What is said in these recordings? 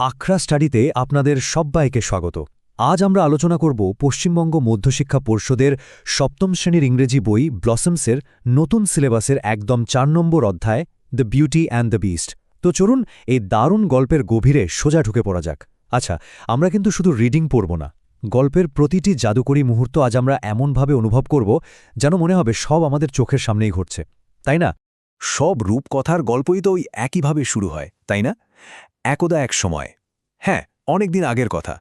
আখড়া স্টাডিতে আপনাদের সব্বাইকে স্বাগত। আজ আমরা আলোচনা করব পশ্চিমবঙ্গ মধ্যশিক্ষা পর্ষদের সপ্তম শ্রেণীর ইংরেজি বই ব্লসমসের নতুন সিলেবাসের একদম ৪ নম্বর অধ্যায় the beauty and the beast. তো চলুন এই দারুণ গল্পের গভীরে সোজা ঢুকে পড়া যাক। আচ্ছা, আমরা কিন্তু শুধু রিডিং পড়ব না, গল্পের প্রতিটি জাদুকরী মুহূর্ত আজ আমরা এমনভাবে অনুভব করব যেন মনে হবে সব আমাদের চোখের সামনেই ঘটছে, তাই না? সব রূপকথার গল্পই তো ওই একইভাবে শুরু হয়, তাই না? একদা এক সময়, হ্যাঁ, অনেকদিন আগের কথা,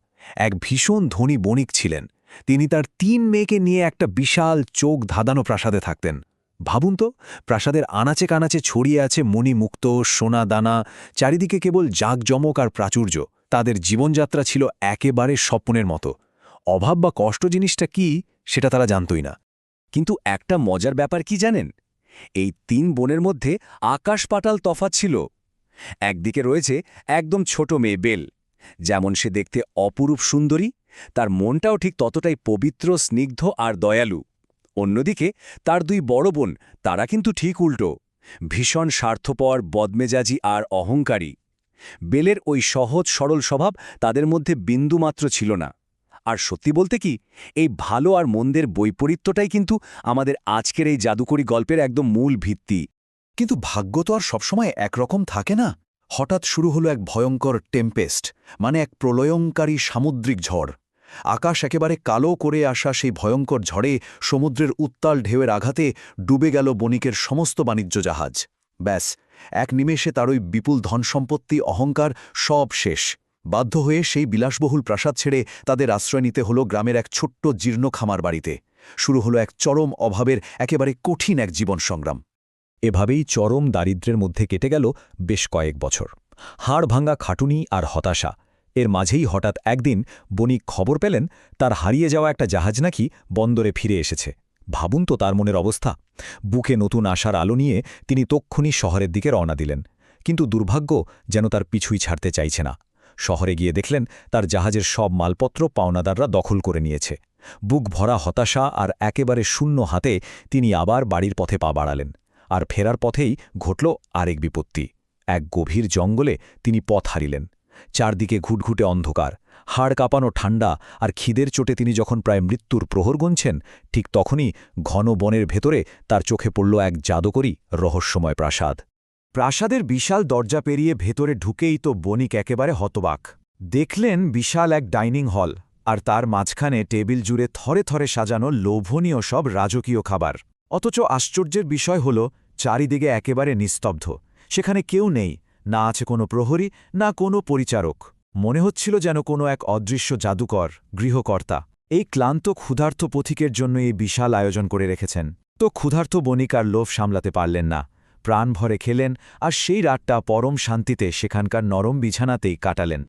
এক ভীষণ ধনী বণিক ছিলেন। তিনি তার ৩ মেয়েকে নিয়ে একটা বিশাল চোখ ধাঁধানো প্রাসাদে থাকতেন। ভাবুন তো, প্রাসাদের আনাচে কানাচে ছড়িয়ে আছে মণিমুক্ত, সোনা দানা, চারিদিকে কেবল জাঁকজমক আর প্রাচুর্য। তাদের জীবনযাত্রা ছিল একেবারে স্বপ্নের মতো। অভাব বা কষ্ট জিনিসটা কি, সেটা তারা জানতই না। কিন্তু একটা মজার ব্যাপার কি জানেন? এই ৩ বোনের মধ্যে আকাশ পাতাল তফাৎ ছিল। একদিকে রয়েছে একদম ছোট মেয়ে বেল, যেমন সে দেখতে অপরূপ সুন্দরী, তার মনটাও ঠিক ততটাই পবিত্র, স্নিগ্ধ আর দয়ালু। অন্যদিকে তার ২ বড় বোন, তারা কিন্তু ঠিক উল্টো, ভীষণ স্বার্থপর, বদমেজাজি আর অহংকারী। বেলের ওই সহজ সরল স্বভাব তাদের মধ্যে বিন্দুমাত্র ছিল না। আর সত্যি বলতে কি, এই ভালো আর মন্দের বৈপরীত্যটাই কিন্তু আমাদের আজকের এই জাদুকরী গল্পের একদম মূল ভিত্তি। কিন্তু ভাগ্য তো আর সবসময় একরকম থাকে না। হঠাৎ শুরু হলো এক ভয়ঙ্কর টেম্পেস্ট, মানে এক প্রলয়ঙ্কারী সামুদ্রিক ঝড়। আকাশ একেবারে কালো করে আসা সেই ভয়ঙ্কর ঝড়ে সমুদ্রের উত্তাল ঢেউয়ের আঘাতে ডুবে গেল বণিকের সমস্ত বাণিজ্য জাহাজ। ব্যাস, এক নিমেষে তার ওই বিপুল ধনসম্পত্তি, অহংকার সব শেষ। বাধ্য হয়ে সেই বিলাসবহুল প্রাসাদ ছেড়ে তাদের আশ্রয় নিতে হলো গ্রামের এক ছোট্ট জীর্ণ খামার বাড়িতে। শুরু হলো এক চরম অভাবের একেবারে কঠিন এক জীবন সংগ্রাম। এভাবেই চরম দারিদ্র্যের মধ্যে কেটে গেল বেশ কয়েক বছর। হাড় ভাঙা খাটুনি আর হতাশা, এর মাঝেই হঠাৎ একদিন বণিক খবর পেলেন তার হারিয়ে যাওয়া একটা জাহাজ নাকি বন্দরে ফিরে এসেছে। ভাবুন তো তার মনের অবস্থা। বুকে নতুন আশার আলো নিয়ে তিনি তক্ষুনি শহরের দিকে রওনা দিলেন। কিন্তু দুর্ভাগ্য যেন তার পিছুই ছাড়তে চাইছে না। শহরে গিয়ে দেখলেন তার জাহাজের সব মালপত্র পাওনাদাররা দখল করে নিয়েছে। বুক ভরা হতাশা আর একেবারে শূন্য হাতে তিনি আবার বাড়ির পথে পা বাড়ালেন। আর ফেরার পথেই ঘটল আরেক বিপত্তি। এক গভীর জঙ্গলে তিনি পথ হারিলেন। চারদিকে ঘুটঘুটে অন্ধকার, হাড় কাঁপানো ঠান্ডা আর খিদের চোটে তিনি যখন প্রায় মৃত্যুর প্রহর গুনছেন, ঠিক তখনই ঘন বনের ভেতরে তার চোখে পড়ল এক জাদুকরী রহস্যময় প্রাসাদ। প্রাসাদের বিশাল দরজা পেরিয়ে ভেতরে ঢুকেই তো বণিক একেবারে হতবাক। দেখলেন বিশাল এক ডাইনিং হল, আর তার মাঝখানে টেবিল জুড়ে থরে থরে সাজানো লোভনীয় সব রাজকীয় খাবার। অথচ আশ্চর্যের বিষয় হল, চারিদিকে একেবারে নিস্তব্ধ। সেখানে কেউ নেই, না আছে কোনো প্রহরী, না কোনো পরিচারক। মনে হচ্ছিল যেন কোনো এক অদৃশ্য জাদুকর, গৃহকর্তা এই ক্লান্ত ক্ষুধার্ত পথিকের জন্য এই বিশাল আয়োজন করে রেখেছেন। তো ক্ষুধার্ত বণিক আর লোভ সামলাতে পারলেন না। প্রাণ ভরে খেলেন আর সেই রাতটা পরম শান্তিতে সেখানকার নরম বিছানাতেই কাটালেন।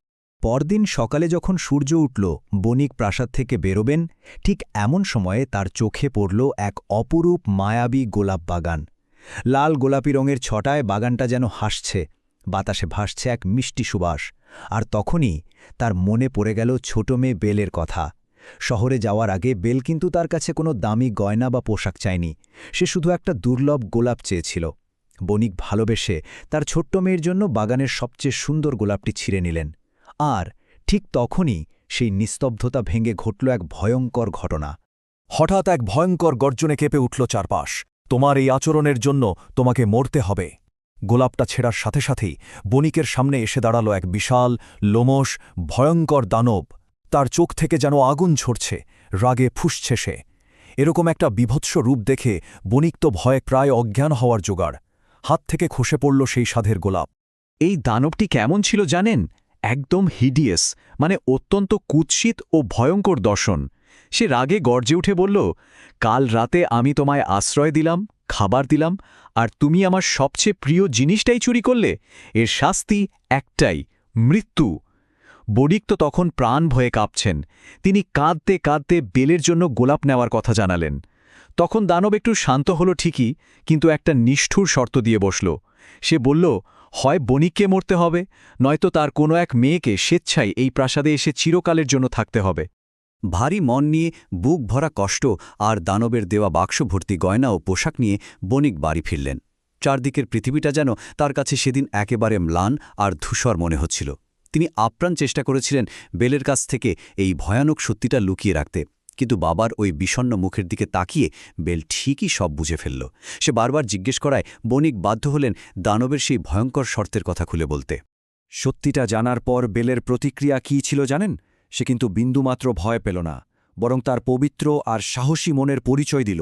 পরদিন সকালে যখন সূর্য উঠল, বণিক প্রাসাদ থেকে বেরোবেন, ঠিক এমন সময়ে তার চোখে পড়ল এক অপরূপ মায়াবী গোলাপ বাগান। লাল গোলাপি রঙের ছটায় বাগানটা যেন হাসছে, বাতাসে ভাসছে এক মিষ্টি সুবাস। আর তখনই তার মনে পড়ে গেল ছোট মেয়ে বেলের কথা। শহরে যাওয়ার আগে বেল কিন্তু তার কাছে কোনো দামি গয়না বা পোশাক চায়নি, সে শুধু একটা দুর্লভ গোলাপ চেয়েছিল। বণিক ভালোবেসে তার ছোট্ট মেয়ের জন্য বাগানের সবচেয়ে সুন্দর গোলাপটি ছিঁড়ে নিলেন। আর ঠিক তখনই সেই নিস্তব্ধতা ভেঙে ঘটল এক ভয়ঙ্কর ঘটনা। হঠাৎ এক ভয়ঙ্কর গর্জনে কেঁপে উঠল চারপাশ। তোমার এই আচরণের জন্য তোমাকে মরতে হবে। গোলাপটা ছেঁড়ার সাথে সাথেই বণিকের সামনে এসে দাঁড়াল এক বিশাল, লোমশ, ভয়ঙ্কর দানব। তার চোখ থেকে যেন আগুন ঝরছে, রাগে ফুঁসছে সে। এরকম একটা বিভৎস রূপ দেখে বণিক তো ভয়ে প্রায় অজ্ঞান হওয়ার জোগাড়। হাত থেকে খসে পড়ল সেই সাধের গোলাপ। এই দানবটি কেমন ছিল জানেন? একদম হিডিয়াস, মানে অত্যন্ত কুৎসিত ও ভয়ঙ্কর দর্শন। সে রাগে গর্জে উঠে বলল, কাল রাতে আমি তোমায় আশ্রয় দিলাম, খাবার দিলাম, আর তুমি আমার সবচেয়ে প্রিয় জিনিসটাই চুরি করলে। এর শাস্তি একটাই, মৃত্যু। বণিক তো তখন প্রাণ ভয়ে কাঁপছেন। তিনি কাঁদতে কাঁদতে বেলের জন্য গোলাপ নেওয়ার কথা জানালেন। তখন দানব একটু শান্ত হল ঠিকই, কিন্তু একটা নিষ্ঠুর শর্ত দিয়ে বসল। সে বলল, হয় বণিককে মরতে হবে, নয়তো তার কোনো এক মেয়েকে স্বেচ্ছায় এই প্রাসাদে এসে চিরকালের জন্য থাকতে হবে। ভারী মন নিয়ে, বুক ভরা কষ্ট আর দানবের দেওয়া বাক্স ভর্তি গয়না ও পোশাক নিয়ে বণিক বাড়ি ফিরলেন। চারদিকের পৃথিবীটা যেন তার কাছে সেদিন একেবারে ম্লান আর ধূসর মনে হচ্ছিল। তিনি আপ্রাণ চেষ্টা করেছিলেন বেলের কাছ থেকে এই ভয়ানক সত্যিটা লুকিয়ে রাখতে, কিন্তু বাবার ওই বিষণ্ণ মুখের দিকে তাকিয়ে বেল ঠিকই সব বুঝে ফেলল। সে বারবার জিজ্ঞেস করায় বণিক বাধ্য হলেন দানবের সেই ভয়ঙ্কর শর্তের কথা খুলে বলতে। সত্যিটা জানার পর বেলের প্রতিক্রিয়া কী ছিল জানেন? সে কিন্তু বিন্দুমাত্র ভয় পেল না, বরং তার পবিত্র আর সাহসী মনের পরিচয় দিল।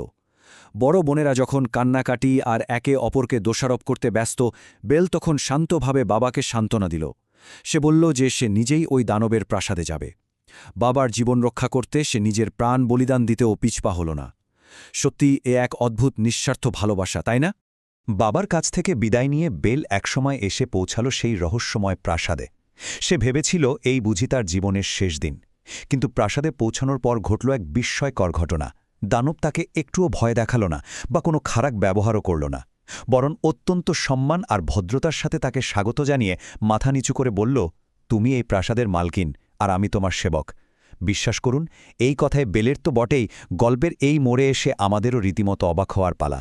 বড় বোনেরা যখন কান্নাকাটি আর একে অপরকে দোষারোপ করতে ব্যস্ত, বেল তখন শান্তভাবে বাবাকে সান্ত্বনা দিল। সে বলল যে সে নিজেই ওই দানবের প্রাসাদে যাবে। বাবার জীবন রক্ষা করতে সে নিজের প্রাণ বলিদান দিতেও পিছপা হল না। সত্যি এ এক অদ্ভুত নিঃস্বার্থ ভালোবাসা, তাই না? বাবার কাছ থেকে বিদায় নিয়ে বেল একসময় এসে পৌঁছাল সেই রহস্যময় প্রাসাদে। সে ভেবেছিল এই বুঝি তার জীবনের শেষ দিন, কিন্তু প্রাসাদে পৌঁছানোর পর ঘটল এক বিস্ময়কর ঘটনা। দানব তাকে একটুও ভয় দেখাল না বা কোনো খারাপ ব্যবহারও করল না, বরং অত্যন্ত সম্মান আর ভদ্রতার সাথে তাকে স্বাগত জানিয়ে মাথা নিচু করে বলল, তুমি এই প্রাসাদের মালকিন আর আমি তোমার সেবক। বিশ্বাস করুন, এই কথায় বেলের তো বটেই, গল্পের এই মোড়ে এসে আমাদেরও রীতিমতো অবাক হওয়ার পালা।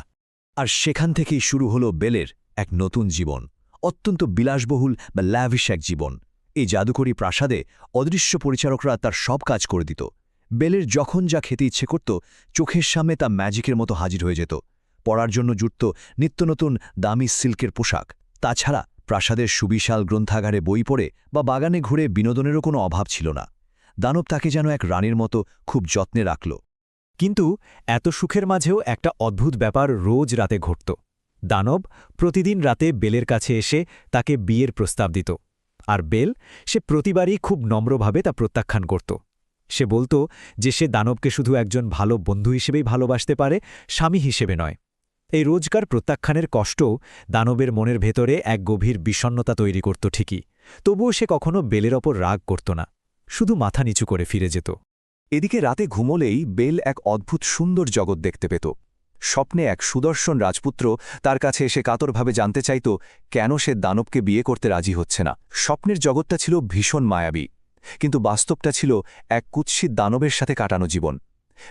আর সেখান থেকেই শুরু হলো বেলের এক নতুন জীবন, অত্যন্ত বিলাসবহুল বা ল্যাভিশ এক জীবন। এই জাদুকরী প্রাসাদে অদৃশ্য পরিচারকরা তার সব কাজ করে দিত। বেলের যখন যা খেতে ইচ্ছে করত, চোখের সামনে তা ম্যাজিকের মতো হাজির হয়ে যেত। পড়ার জন্য জুটত নিত্য নতুন দামি সিল্কের পোশাক। তাছাড়া প্রাসাদের সুবিশাল গ্রন্থাগারে বই পড়ে বা বাগানে ঘুরে বিনোদনেরও কোনো অভাব ছিল না। দানব তাকে যেন এক রানীর মতো খুব যত্নে রাখল। কিন্তু এত সুখের মাঝেও একটা অদ্ভুত ব্যাপার রোজ রাতে ঘটত। দানব প্রতিদিন রাতে বেলের কাছে এসে তাকে বিয়ের প্রস্তাব দিত, আর বেল সে প্রতিবারই খুব নম্রভাবে তা প্রত্যাখ্যান করত। সে বলত যে সে দানবকে শুধু একজন ভালো বন্ধু হিসেবেই ভালোবাসতে পারে, স্বামী হিসেবে নয়। এই রোজকার প্রত্যাখ্যানের কষ্ট দানবের মনের ভেতরে এক গভীর বিষণ্ণতা তৈরি করত ঠিকই, তবুও সে কখনো বেলের ওপর রাগ করত না, শুধু মাথা নিচু করে ফিরে যেত। এদিকে রাতে ঘুমোলেই বেল এক অদ্ভুত সুন্দর জগৎ দেখতে পেত। স্বপ্নে এক সুদর্শন রাজপুত্র তার কাছে এসে কাতরভাবে জানতে চাইত কেন সে দানবকে বিয়ে করতে রাজি হচ্ছে না। স্বপ্নের জগৎটা ছিল ভীষণ মায়াবী, কিন্তু বাস্তবটা ছিল এক কুৎসিত দানবের সাথে কাটানো জীবন।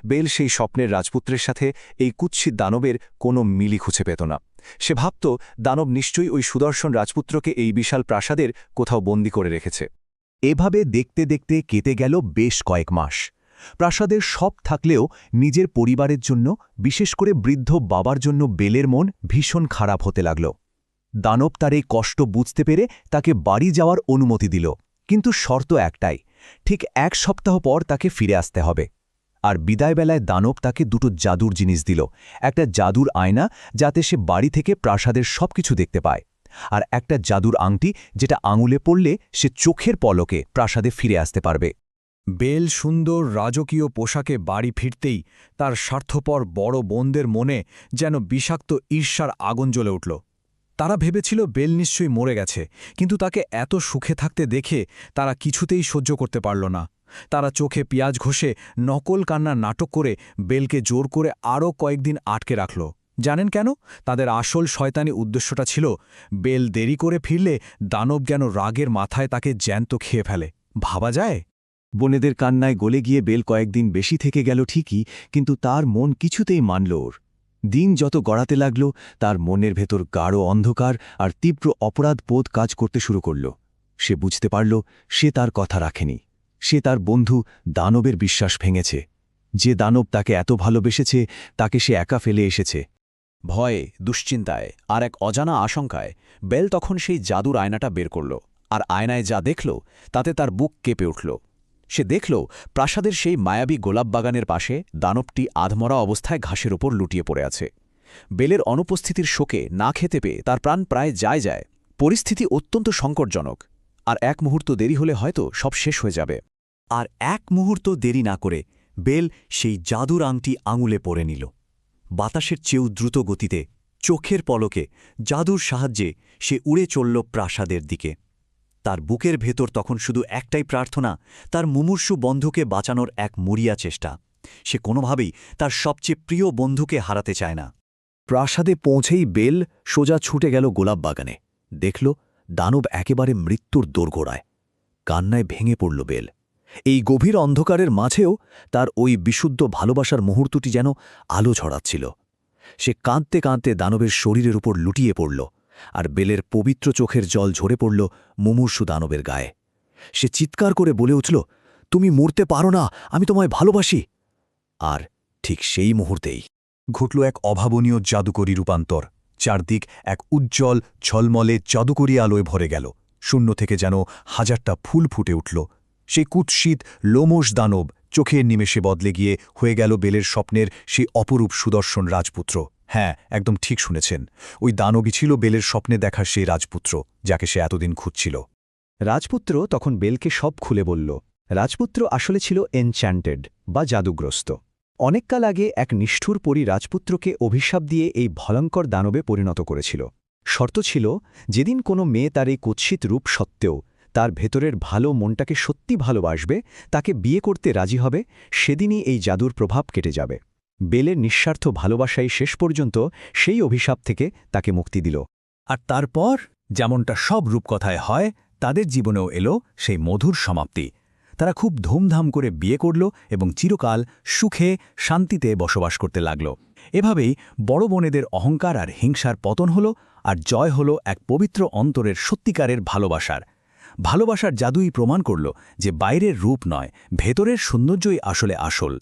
বেল সেই স্বপ্নের রাজপুত্রের সাথে এই কুৎসিত দানবের কোনো মিলই খুঁজে পেত না। সে ভাবত দানব নিশ্চয়ই ওই সুদর্শন রাজপুত্রকে এই বিশাল প্রাসাদের কোথাও বন্দী করে রেখেছে। এভাবে দেখতে দেখতে কেটে গেল বেশ কয়েক মাস। প্রাসাদের সব থাকলেও নিজের পরিবারের জন্য, বিশেষ করে বৃদ্ধ বাবার জন্য বেলের মন ভীষণ খারাপ হতে লাগল। দানব তার এই কষ্ট বুঝতে পেরে তাকে বাড়ি যাওয়ার অনুমতি দিল, কিন্তু শর্ত একটাই, ঠিক 1 সপ্তাহ পর তাকে ফিরে আসতে হবে। আর বিদায়বেলায় দানব তাকে দুটো জাদুর জিনিস দিল, একটা জাদুর আয়না যাতে সে বাড়ি থেকে প্রাসাদের সবকিছু দেখতে পায়, আর একটা জাদুর আংটি যেটা আঙুলে পড়লে সে চোখের পলকে প্রাসাদে ফিরে আসতে পারবে। বেল সুন্দর রাজকীয় পোশাকে বাড়ি ফিরতেই তার স্বার্থপর বড় বোনদের মনে যেন বিষাক্ত ঈর্ষার আগুন জ্বলে উঠল। তারা ভেবেছিল বেল নিশ্চয়ই মরে গেছে, কিন্তু তাকে এত সুখে থাকতে দেখে তারা কিছুতেই সহ্য করতে পারল না। তারা চোখে পেঁয়াজ ঘষে নকল কান্নার নাটক করে বেলকে জোর করে আরও কয়েকদিন আটকে রাখল। জানেন কেন? তাদের আসল শয়তানি উদ্দেশ্যটা ছিল বেল দেরি করে ফিরলে দানব যেন রাগের মাথায় তাকে জ্যান্ত খেয়ে ফেলে। ভাবা যায়? বোনেদের কান্নায় গলে গিয়ে বেল কয়েকদিন বেশি থেকে গেল ঠিকই, কিন্তু তার মন কিছুতেই মানল ওর। দিন যত গড়াতে লাগল, তার মনের ভেতর গাঢ় অন্ধকার আর তীব্র অপরাধবোধ কাজ করতে শুরু করল। সে বুঝতে পারল সে তার কথা রাখেনি। সে তার বন্ধু দানবের বিশ্বাস ভেঙেছে। যে দানব তাকে এত ভালোবেসেছে, তাকে সে একা ফেলে এসেছে। ভয়ে, দুশ্চিন্তায় আর এক অজানা আশঙ্কায় বেল তখন সেই জাদুর আয়নাটা বের করল, আর আয়নায় যা দেখল তাতে তার বুক কেঁপে উঠল। সে দেখল প্রাসাদের সেই মায়াবী গোলাপ বাগানের পাশে দানবটি আধমরা অবস্থায় ঘাসের ওপর লুটিয়ে পড়ে আছে। বেলের অনুপস্থিতির শোকে না খেতে পেয়ে তার প্রাণ প্রায় যায়। পরিস্থিতি অত্যন্ত সংকটজনক, আর এক মুহূর্ত দেরি হলে হয়তো সব শেষ হয়ে যাবে। আর এক মুহূর্ত দেরি না করে বেল সেই জাদুর আংটি আঙুলে পরে নিল। বাতাসের চেয়েও দ্রুত গতিতে, চোখের পলকে, জাদুর সাহায্যে সে উড়ে চলল প্রাসাদের দিকে। তার বুকের ভেতর তখন শুধু একটাই প্রার্থনা, তার মুমূর্ষু বন্ধুকে বাঁচানোর এক মরিয়া চেষ্টা। সে কোনোভাবেই তার সবচেয়ে প্রিয় বন্ধুকে হারাতে চায় না। প্রাসাদে পৌঁছেই বেল সোজা ছুটে গেল গোলাপ বাগানে। দেখল দানব একেবারে মৃত্যুর দোরগোড়ায়। কান্নায় ভেঙে পড়ল বেল। এই গভীর অন্ধকারের মাঝেও তার ওই বিশুদ্ধ ভালোবাসার মুহূর্তটি যেন আলো ছড়াচ্ছিল। সে কাঁদতে কাঁদতে দানবের শরীরের উপর লুটিয়ে পড়ল, আর বেলের পবিত্র চোখের জল ঝরে পড়ল মুমূর্ষু দানবের গায়ে। সে চিৎকার করে বলে উঠল, তুমি মরতে পারো না, আমি তোমায় ভালোবাসি। আর ঠিক সেই মুহূর্তেই ঘটল এক অভাবনীয় জাদুকরী রূপান্তর। চারদিক এক উজ্জ্বল ঝলমলে জাদুকরী আলোয় ভরে গেল। শূন্য থেকে যেন হাজারটা ফুল ফুটে উঠল। সেই কুৎসিত লোমশ দানব চোখের নিমেষে বদলে গিয়ে হয়ে গেল বেলের স্বপ্নের সেই অপরূপ সুদর্শন রাজপুত্র। হ্যাঁ, একদম ঠিক শুনেছেন, ওই দানবই ছিল বেলের স্বপ্নে দেখার সেই রাজপুত্র, যাকে সে এতদিন খুঁজছিল। রাজপুত্র তখন বেলকে সব খুলে বলল। রাজপুত্র আসলে ছিল এনচ্যান্টেড বা জাদুগ্রস্ত। অনেককাল আগে এক নিষ্ঠুর পরী রাজপুত্রকে অভিশাপ দিয়ে এই ভয়ঙ্কর দানবে পরিণত করেছিল। শর্ত ছিল, যেদিন কোনো মেয়ে তার এই কুৎসিত রূপ সত্ত্বেও তার ভেতরের ভালো মনটাকে সত্যি ভালোবাসবে, তাকে বিয়ে করতে রাজি হবে, সেদিনই এই জাদুর প্রভাব কেটে যাবে। বেলের নিঃস্বার্থ ভালোবাসাই শেষ পর্যন্ত সেই অভিশাপ থেকে তাকে মুক্তি দিল। আর তারপর যেমনটা সব রূপকথায় হয়, তাদের জীবনেও এলো সেই মধুর সমাপ্তি। তারা খুব ধুমধাম করে বিয়ে করল এবং চিরকাল সুখে শান্তিতে বসবাস করতে লাগল। এভাবেই বড় বোনেদের অহংকার আর হিংসার পতন হল, আর জয় হল এক পবিত্র অন্তরের সত্যিকারের ভালোবাসার। ভালোবাসার জাদুই প্রমাণ করল যে বাইরের রূপ নয়, ভেতরের সৌন্দর্যই আসলে আসল।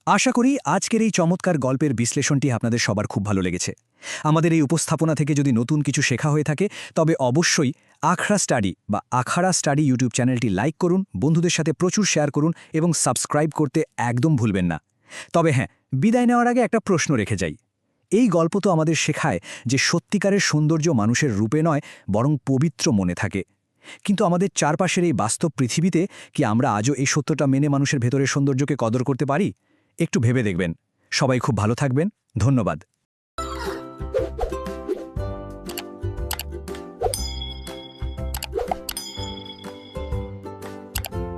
আশা করি আজকের এই চমৎকার গল্পের বিশ্লেষণটি আপনাদের সবার খুব ভালো লেগেছে। আমাদের এই উপস্থাপনা থেকে যদি নতুন কিছু শেখা হয়ে থাকে, তবে অবশ্যই আখড়া স্টাডি বা আখাড়া স্টাডি ইউটিউব চ্যানেলটি লাইক করুন, বন্ধুদের সাথে প্রচুর শেয়ার করুন এবং সাবস্ক্রাইব করতে একদম ভুলবেন না। তবে হ্যাঁ, বিদায় নেওয়ার আগে একটা প্রশ্ন রেখে যাই। এই গল্প তো আমাদের শেখায় যে সত্যিকারের সৌন্দর্য মানুষের রূপে নয়, বরং পবিত্র মনে থাকে। কিন্তু আমাদের চারপাশের এই বাস্তব পৃথিবীতে কি আমরা আজও এই সত্যটা মেনে মানুষের ভেতরের সৌন্দর্যকে কদর করতে পারি? একটু ভেবে দেখবেন। সবাই খুব ভালো থাকবেন। ধন্যবাদ।